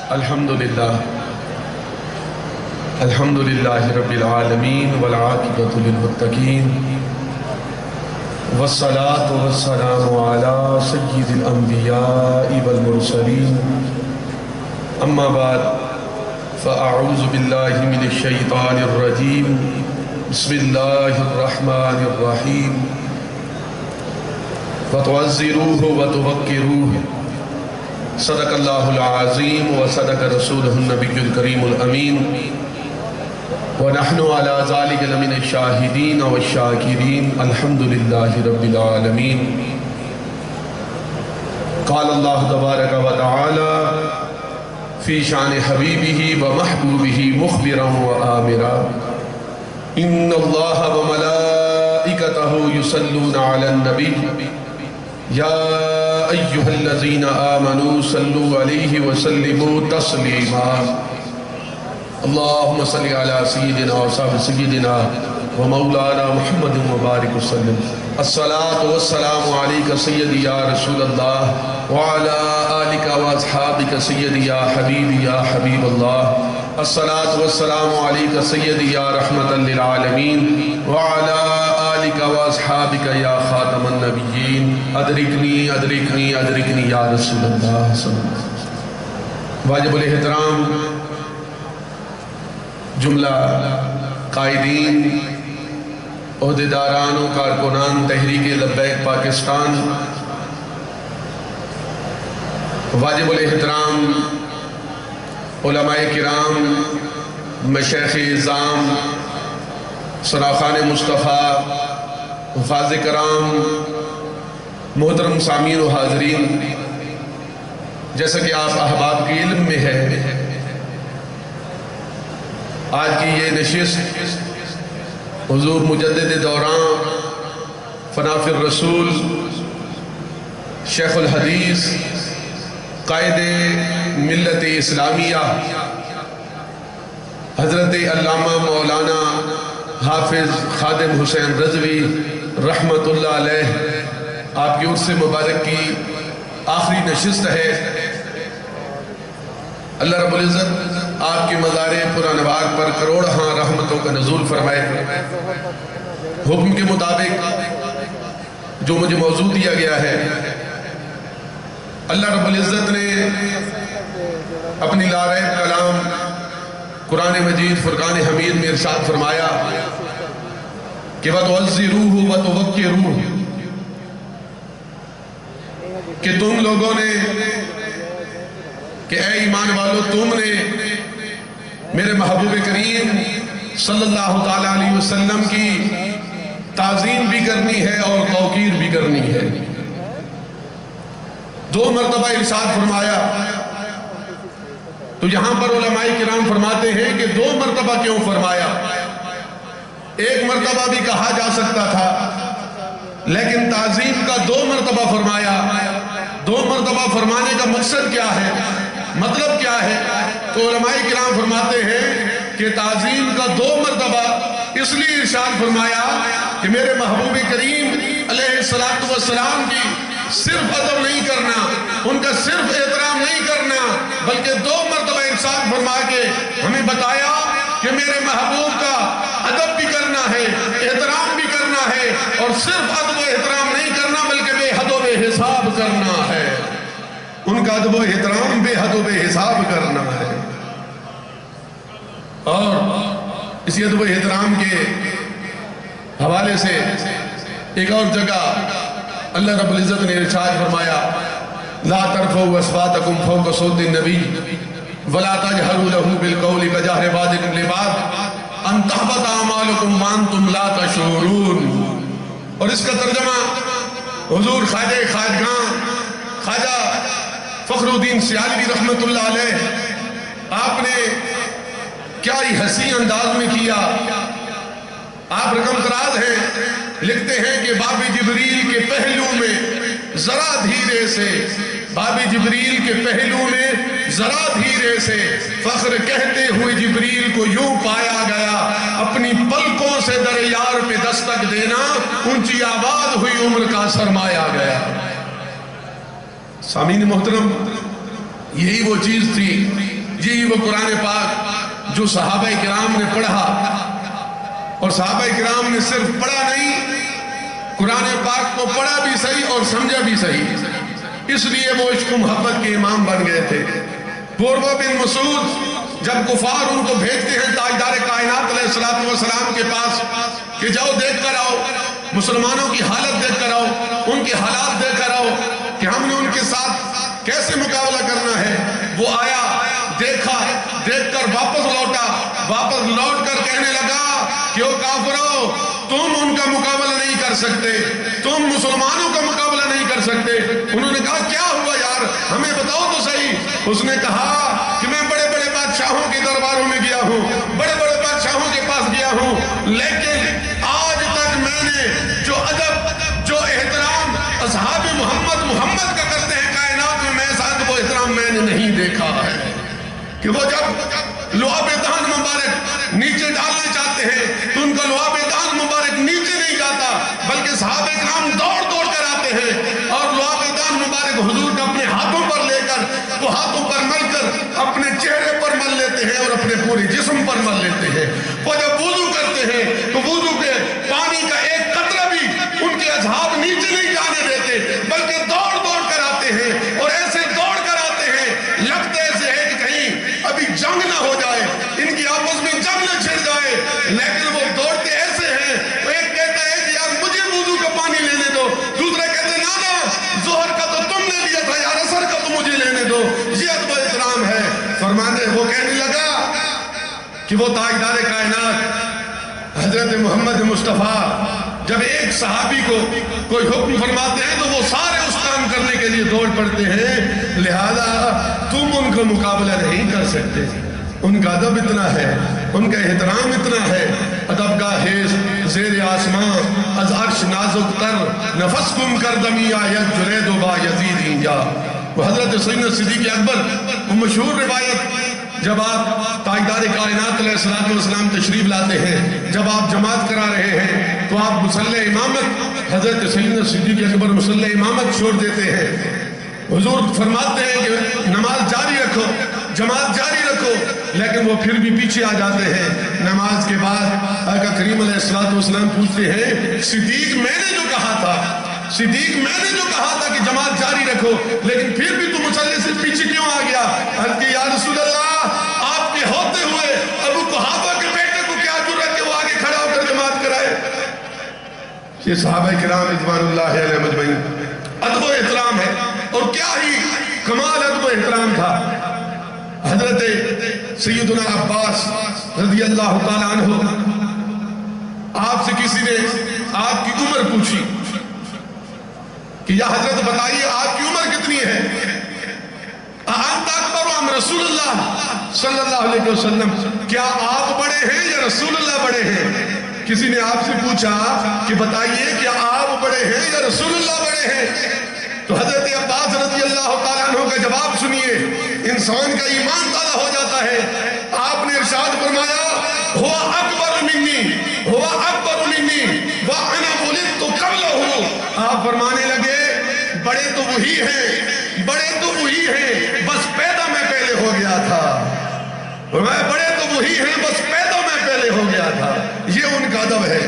الحمدللہ رب العالمین والعاقبۃ للمتقین والصلاة والسلام علی سید الانبیاء والمرسلین اما بعد فاعوذ باللہ من الشیطان الرجیم بسم اللہ الرحمن الرحیم وتعزروہ وتوقروہ صدق اللہ العظیم وصدق رسولہ النبی الکریم الامین ونحن على ذلك لمن الشاہدین والشاکرین الحمدللہ رب العالمین قال اللہ تبارک وتعالی فی شان حبیبہ ومحبوبہ مخبرا وآمرا ان اللہ وملائکتہ یصلون علی النبی یا ایہا الذین آمنوا صلوا علیہ وسلموا تسلیما اللہم صلی علی سیدنا و صحب سیدنا و مولانا محمد مبارک وسلم الصلاة والسلام علیکہ سیدی یا رسول اللہ وعلا آلکہ و اصحابکہ سیدی یا حبیب اللہ الصلاة والسلام علیکہ سیدی یا رحمت للعالمین وعلا آلکہ و اصحابکہ یا خاتم النبیین ادرکنی ادرکنی ادرکنی یا رسول اللہ صلی اللہ علیہ وسلم واجب الاحترام جملہ قائدین عہدیداران و کارکنان تحریک لبیک پاکستان واجب الاحترام علماء کرام مشایخ اعظام سراخان مصطفیٰ حفاظ کرام محترم سامعین و حاضرین جیسا کہ آپ احباب کے علم میں ہے آج کی یہ نشست حضور مجدد دوران فناف الرسول شیخ الحدیث قائد ملت اسلامیہ حضرت علامہ مولانا حافظ خادم حسین رضوی رحمت اللہ علیہ آپ کی عرس مبارک کی آخری نشست ہے اللہ رب العزت آپ کی مزار پرانوار پر کروڑہاں رحمتوں کا نزول فرمائے حکم کے مطابق جو مجھے موضوع دیا گیا ہے اللہ رب العزت نے اپنی لاریب کلام قرآن مجید فرقان حمید میں ارشاد فرمایا کہ وَتُعَزِّرُوهُ وَتُوَقِّرُوهُ کہ تم لوگوں نے کہ اے ایمان والو تم نے میرے محبوب کریم صلی اللہ تعالیٰ علیہ وسلم کی تعظیم بھی کرنی ہے اور توقیر بھی کرنی ہے دو مرتبہ ارشاد فرمایا تو یہاں پر علماء کرام فرماتے ہیں کہ دو مرتبہ کیوں فرمایا ایک مرتبہ بھی کہا جا سکتا تھا لیکن تعظیم کا دو مرتبہ فرمایا دو مرتبہ فرمانے کا مقصد کیا ہے مطلب کیا ہے تو علماء کرام فرماتے ہیں کہ تعظیم کا دو مرتبہ اس لیے ارشاد فرمایا کہ میرے محبوب کریم علیہ السلام کی صرف ادب نہیں کرنا ان کا صرف احترام نہیں کرنا بلکہ دو مرتبہ ارشاد فرما کے ہمیں بتایا کہ میرے محبوب کا ادب بھی کرنا ہے احترام بھی کرنا ہے اور صرف ادب و احترام نہیں کرنا بلکہ بے حد و بے حساب کرنا ہے ان کا ادب و احترام بے حد و بے حساب کرنا ہے اور اسی ادب و احترام کے حوالے سے ایک اور جگہ اللہ رب العزت نے ارشاد فرمایا لا ترفعوا اصواتکم فوق صوت النبی ولا تجهروا له بالقول كجهر بعضكم لبعض ان تحبط اعمالكم وانتم لا تشعرون اور اس کا ترجمہ حضور خواجہ خواجگاں خواجہ فخر الدین سیالوی رحمت اللہ علیہ آپ نے کیا ہی حسین انداز میں کیا آپ رقم دراز ہیں لکھتے ہیں کہ باب جبریل کے پہلو میں ذرا دھیرے سے باب جبریل کے پہلو میں ذرا دھیرے سے فخر کہتے ہوئے جبریل کو یوں پایا گیا اپنی پلکوں سے در یار پہ دستک دینا اونچی آباد ہوئی عمر کا سرمایا گیا سامعین محترم یہی وہ چیز تھی یہی وہ قرآن پاک جو صحابہ کرام نے پڑھا، اور صحابہ کرام نے صرف پڑھا نہیں، قرآن پاک کو پڑھا بھی صحیح اور سمجھا بھی صحیح، اس لیے وہ عشق و محبت کے امام بن گئے تھے۔ عروہ بن مسعود جب کفار ان کو بھیجتے ہیں تاجدار کائنات علیہ السلام کے پاس کہ جاؤ دیکھ کر آؤ، مسلمانوں کی حالت دیکھ کر آؤ، ان کے حالات دیکھ کر آؤ کہ ہم نے ان کے ساتھ کیسے مقابلہ کرنا ہے، وہ آیا، دیکھا، دیکھ کر واپس لوٹا، واپس لوٹ کر کہنے لگا کہ او کافرو، تم ان کا مقابلہ نہیں کر سکتے، تم مسلمانوں کا مقابلہ نہیں کر سکتے۔ انہوں نے کہا کیا ہوا یار، ہمیں بتاؤ تو صحیح۔ اس نے کہا کہ میں بڑے بڑے بادشاہوں کے درباروں میں گیا ہوں، بڑے بڑے بادشاہوں کے پاس گیا ہوں، لیکن آج تک میں نے جو ادب، جو احترام اصحاب محمد کا کرتے ہیں کائنات میں، میں ساتھ وہ احترام میں نے نہیں دیکھا ہے کہ وہ جب لعاب دہن مبارک نیچے ڈالنا چاہتے ہیں تو ان کا لعاب دہن مبارک نیچے نہیں جاتا، بلکہ صحابہ کرام دوڑ دوڑ کر آتے ہیں اور لعاب دہن مبارک حضور کا اپنے ہاتھوں پر لے کر وہ ہاتھوں پر مل کر اپنے چہرے پر مل لیتے ہیں اور اپنے پورے جسم پر مل لیتے ہیں۔ وہ جب وضو کرتے ہیں تو وضو کے پانی کا ایک قطرہ بھی ان کے اصحاب نیچے نہیں جانے دیتے، بلکہ دوڑ دوڑ کر آتے ہیں اور ایسے دوڑ کر آتے ہیں، لگتے ایسے ہے کہ کہیں ابھی جنگ نہ ہو جائے، ان کی آپس میں جنگ نہ چھڑ جائے، لیکن وہ دوڑتے ایسے ہیں۔ ایک کہتا ہے کہ یار مجھے وضو کا پانی لینے دو، دوسرا کہتے ہیں نا ظہر کا تو تم نے لیا تھا یار، عصر کا تو مجھے لینے دو۔ یہ ادب و احترام ہے۔ فرمانے وہ کہنے لگا کہ وہ تاجدار کائنات حضرت محمد مصطفیٰ جب ایک صحابی کو کوئی حکم فرماتے ہیں تو وہ سارے اس کام کرنے کے لیے دوڑ پڑتے ہیں، لہذا تم ان کا مقابلہ نہیں کر سکتے۔ ان کا ادب اتنا ہے، ان کا احترام اتنا ہے، ادب کا حیث زیر آسمان از عرش نازک تر، نفس کم کر دمی آیت جرید و با یزید اینجا۔ وہ حضرت سیدنا صدیق اکبر وہ مشہور روایت، جب آپ تاجدار کائنات علیہ السلام تشریف لاتے ہیں، جب آپ جماعت کرا رہے ہیں تو آپ مصلی امامت، حضرت سیدنا صدیق اکبر مصلی امامت چھوڑ دیتے ہیں۔ حضور فرماتے ہیں کہ نماز جاری رکھو، جماعت جاری رکھو، لیکن وہ پھر بھی پیچھے آ جاتے ہیں۔ نماز کے بعد آقا کریم علیہ السلام پوچھتے ہیں صدیق میں نے جو کہا تھا، صدیق میں نے جو کہا تھا کہ جماعت جاری رکھو، لیکن پھر بھی تو مصلی سے پیچھے کیوں آ گیا؟ عرض کہ یا رسول اللہ، آپ کے ہوتے ہوئے ابو قحافہ کے بیٹے کو کیا جرأت کہ وہ آگے کھڑا ہو کر جماعت کرائے؟ یہ صحابہ کرام رضوان اللہ علیہ مجمعین ادب و احترام ہے، اور کیا ہی کمال ادب و احترام تھا۔ حضرت سیدنا عباس رضی اللہ تعالیٰ عنہ، آپ سے کسی نے آپ کی عمر پوچھی کہ یا حضرت بتائیے آپ کی عمر کتنی ہے؟ انت اکبر ام رسول اللہ صلی اللہ علیہ وسلم، کیا آپ بڑے ہیں یا رسول اللہ بڑے ہیں؟ کسی نے آپ سے پوچھا کہ بتائیے کیا آپ بڑے ہیں یا رسول اللہ بڑے ہیں؟ تو حضرت عباس رضی اللہ تعالیٰ عنہ کا جواب سنیے، انسان کا ایمان تازہ ہو جاتا ہے۔ آپ نے ارشاد فرمایا ہوا اکبر منی، ہوا اکبر منی وانا ولدت قبلہ۔ آپ فرمانے لگے بڑے تو وہی ہیں، بڑے تو وہی ہیں، بس پیدا میں پہلے ہو گیا تھا۔ فرمایا بڑے تو وہی ہیں، بس پیدا میں پہلے ہو گیا تھا۔ یہ ان کا ادب ہے،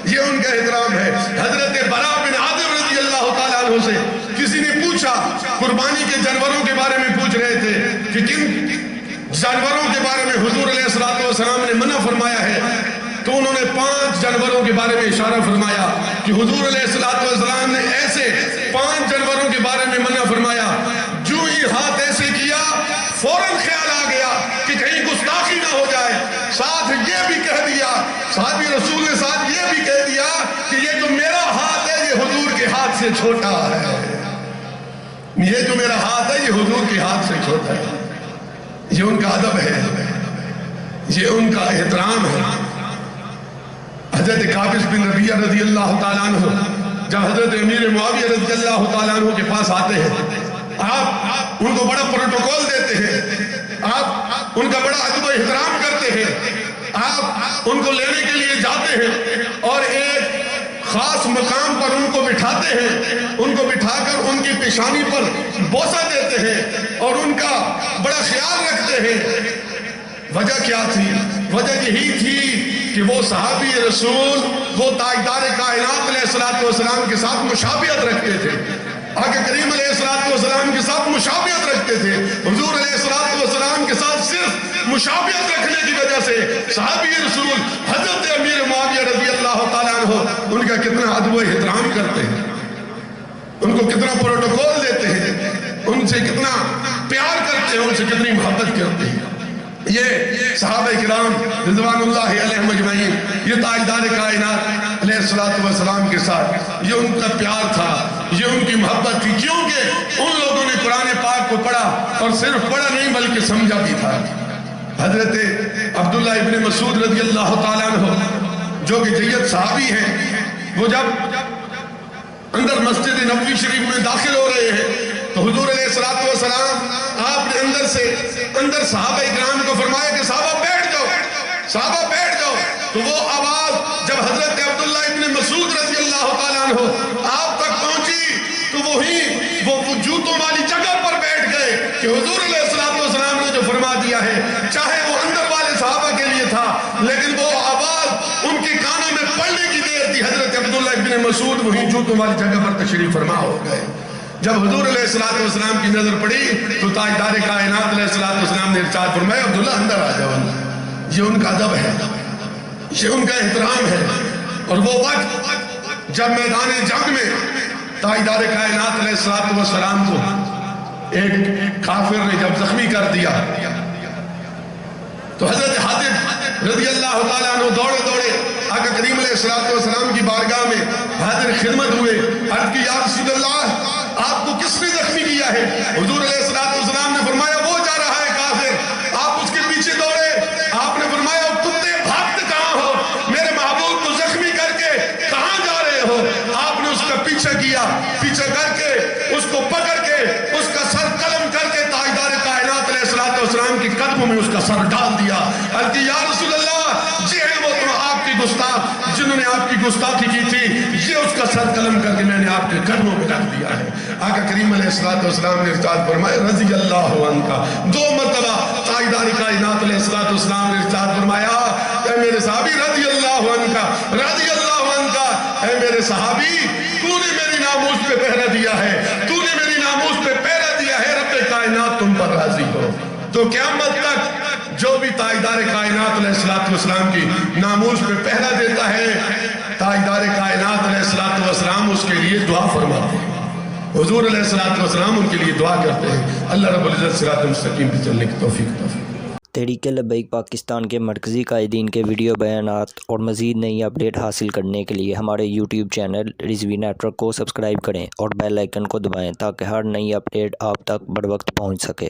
یہ ان کا احترام ہے۔ حضرت براء بن عازب رضی اللہ تعالیٰ عنہ سے کسی نے پوچھا، قربانی کے جانوروں کے بارے میں پوچھ رہے تھے کہ کن جانوروں کے بارے میں حضور علیہ السلام نے منع فرمایا ہے، تو انہوں نے 5 جانوروں کے بارے میں اشارہ فرمایا کہ حضور علیہ السلام نے ایسے 5 جانوروں کے بارے میں منع فرمایا، جو ہی ہاتھ ایسے کیا فوراً خیال آ گیا کہ کہیں گستاخی نہ ہو جائے، ساتھ یہ بھی کہہ دیا، صحابی رسول نے ساتھ یہ بھی کہہ دیا کہ یہ جو میرا ہاتھ ہے یہ حضور کے ہاتھ سے چھوٹا ہے، یہ جو میرا ہاتھ ہے یہ حضور کے ہاتھ سے چھوٹا ہے۔ یہ ان کا ادب ہے، یہ ان کا احترام ہے۔ حضرت قابس بن ربیعہ رضی اللہ تعالیٰ عنہ جب حضرت امیر معاویہ رضی اللہ تعالیٰ عنہ کے پاس آتے ہیں، آپ ان کو بڑا پروٹوکول دیتے ہیں، آپ ان کا بڑا ادب و احترام کرتے ہیں، آپ ان کو لینے کے لیے جاتے ہیں، اور ایک خاص مقام پر ان کو بٹھاتے ہیں، ان کو بٹھا کر ان کی پیشانی پر بوسہ دیتے ہیں اور ان کا بڑا خیال رکھتے ہیں۔ وجہ کیا تھی؟ وجہ یہی تھی کہ وہ صحابی رسول، وہ تاجدار کائنات علیہ السلام کے ساتھ مشابہت رکھتے تھے، آقا کریم علیہ السلام کے ساتھ مشابہت رکھتے تھے۔ حضور علیہ السلام کے ساتھ صرف مشابہت رکھنے کی وجہ سے صحابی رسول حضرت امیر معاویہ رضی اللہ تعالیٰ عنہ ان کا کتنا ادب و احترام کرتے ہیں، ان کو کتنا پروٹوکول دیتے ہیں، ان سے کتنا پیار کرتے ہیں، ان سے کتنی محبت کرتے ہیں۔ یہ صحابہ کرام رضوان اللہ علیہم اجمعین، یہ تاجدار کائنات علیہ السلام کے ساتھ یہ ان کا پیار تھا، یہ ان کی محبت تھی، کیونکہ ان لوگوں نے قرآن پاک کو پڑھا اور صرف پڑھا نہیں بلکہ سمجھا بھی تھا۔ حضرت عبداللہ ابن مسعود رضی اللہ تعالیٰ عنہ جو کہ جید صحابی ہیں، وہ جب اندر مسجد نبوی شریف میں داخل ہو رہے ہیں تو حضور علیہ السلام آپ نے اندر صحابہ اکرام کو فرمایا کہ صحابہ بیٹھ جاؤ، صحابہ بیٹھ جاؤ۔ تو وہ آواز جب حضرت عبداللہ ابن مسعود رضی اللہ تعالیٰ عنہ آپ تک پہنچی تو وہ جوتوں والی جگہ پر بیٹھ گئے کہ حضور علیہ السلام نے جو فرما دیا ہے، چاہے وہ اندر والے صحابہ کے لیے تھا لیکن وہ آواز ان کے کانوں میں پڑنے کی دیر تھی۔ حضرت عبداللہ ابن مسعود وہیں جوتوں والی جگہ پر تشریف فرما ہو گئے۔ جب حضور علیہ السلام کی نظر پڑی تو تاجدار کائنات علیہ السلام نے ارشاد فرمایا عبداللہ اندر آ جاؤ۔ یہ ان کا ادب ہے، یہ ان کا احترام ہے۔ اور وہ وقت جب میدان جنگ میں تاجدار کائنات علیہ السلام کو ایک کافر نے جب زخمی کر دیا تو حضرت حاتب رضی اللہ تعالیٰ عنہ دوڑے آقا کریم علیہ السلام کی بارگاہ میں حاضر خدمت ہوئے، عرض کی یا رسول اللہ آپ کو کس نے زخمی کیا ہے؟ حضور علیہ السلام نے فرمایا وہ جا رہا ہے کافر، آپ اس کے پیچھے دوڑے۔ آپ نے فرمایا کتے بھاگتے کہاں ہو؟ میرے محبوب کو زخمی کر کے کہاں جا رہے ہو؟ آپ نے اس کا پیچھے کیا، پیچھے کر کے اس کو پکڑ کے اس کا سر قلم کر کے تاجدار کائنات علیہ السلام کے قدموں میں اس کا سر ڈال دیا۔ عرض کی یا رسول اللہ جی ہیں وہ تو آپ کی گستاخ جنہوں نے آپ کی گستاخی کی تھی، یہ اس کا سر قلم کر کے میں نے آپ کے قدموں میں رکھ دیا ہے۔ آقا کریم علیہ السلام نے ارشاد فرمایا رضی اللہ عنہ، دو مرتبہ تاجدار کائنات علیہ السلام نے ارشاد فرمایا اے میرے صحابی رضی اللہ عنہ، رضی اللہ عنہ، اے میرے صحابی تو نے میری ناموس پہ پہرہ دیا ہے، تو نے میری ناموس پہ پہرہ دیا ہے، رب کائنات تم پر راضی ہو۔ تو قیامت تک جو بھی تاجدار کائنات علیہ السلام کی ناموس پہ پہرہ دیتا ہے، تاجدار کائنات علیہ السلام اس کے لیے دعا فرماتے ہیں، حضور علیہ السلام ان کے لیے دعا کرتے ہیں۔ اللہ رب العزت صراط مستقیم پہ چلنے کی توفیق۔ تحریک لبیک پاکستان کے مرکزی قائدین کے ویڈیو بیانات اور مزید نئی اپڈیٹ حاصل کرنے کے لیے ہمارے یوٹیوب چینل رضوی نیٹورک کو سبسکرائب کریں اور بیل آئیکن کو دبائیں تاکہ ہر نئی اپڈیٹ آپ تک بر وقت پہنچ سکے۔